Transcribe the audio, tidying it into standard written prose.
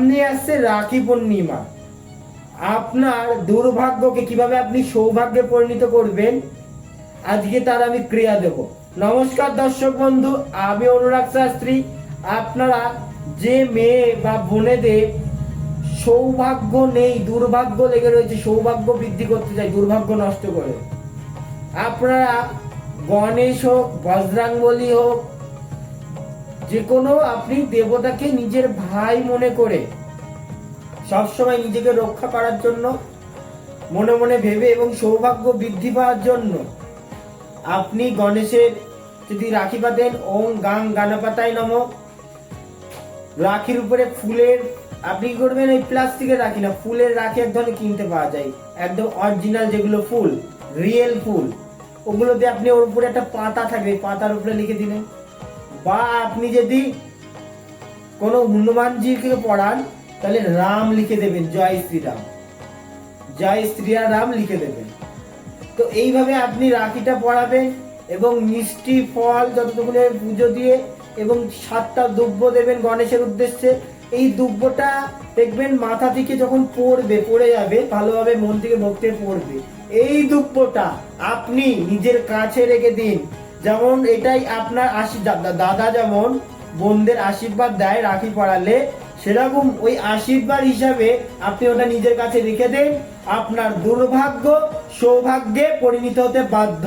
সামনে আসছে রাখি পূর্ণিমা। আপনার দুর্ভাগ্যকে কিভাবে আপনি সৌভাগ্যে পরিণত করবেন, আজকে তার আমি ক্রিয়া দেব। নমস্কার দর্শক বন্ধু, আমি অনুরাগ শাস্ত্রী। আপনারা যে মেয়ে বা বোনেদের সৌভাগ্য নেই, দুর্ভাগ্য লেগে রয়েছে, সৌভাগ্য বৃদ্ধি করতে চাই দুর্ভাগ্য নষ্ট করে, আপনারা গণেশ হোক, বজরংবলী হোক, যে কোনো আপনি দেবতাকে নিজের ভাই মনে করে সবসময় নিজেকে রক্ষা করার জন্য মনে মনে ভেবে এবং সৌভাগ্য বৃদ্ধি পাওয়ার জন্য আপনি গণেশের যদি রাখি বাঁধেন, ওম গাং গাণপতায় নমঃ। রাখির উপরে ফুলের, আপনি কি করবেন, এই প্লাস্টিকের রাখি না, ফুলের রাখি এক ধরনের কিনতে পাওয়া যায়, একদম অরিজিনাল, যেগুলো ফুল, রিয়েল ফুল, ওগুলোতে আপনি ওর উপরে একটা পাতা থাকবে, পাতার উপরে লিখে দিলেন। বা আপনি যদি কোনো হনুমানজিকে পড়ান, তাহলে রাম লিখে দেবেন, জয় শ্রীরাম, জয় শ্রীরাম লিখে দেবেন। তো এইভাবে আপনি রাখিটা পড়াবেন এবং মিষ্টি ফল যতটুকু পুজো দিয়ে এবং 7টা দুব্য দেবেন গণেশের উদ্দেশ্যে। এই দুব্যটা দেখবেন মাথা থেকে যখন পড়ে যাবে, ভালোভাবে মন থেকে ভক্তি পড়বে, এই দুব্যটা আপনি নিজের কাছে রেখে দিন। যেমন এটাই আপনার দাদা যেমন বোনদের আশীর্বাদ দেয় রাখি পড়ালে, সেরকম ওই আশীর্বাদ হিসাবে আপনি ওটা নিজের কাছে রেখে দেন। আপনার দুর্ভাগ্য সৌভাগ্যে পরিণত হতে বাধ্য।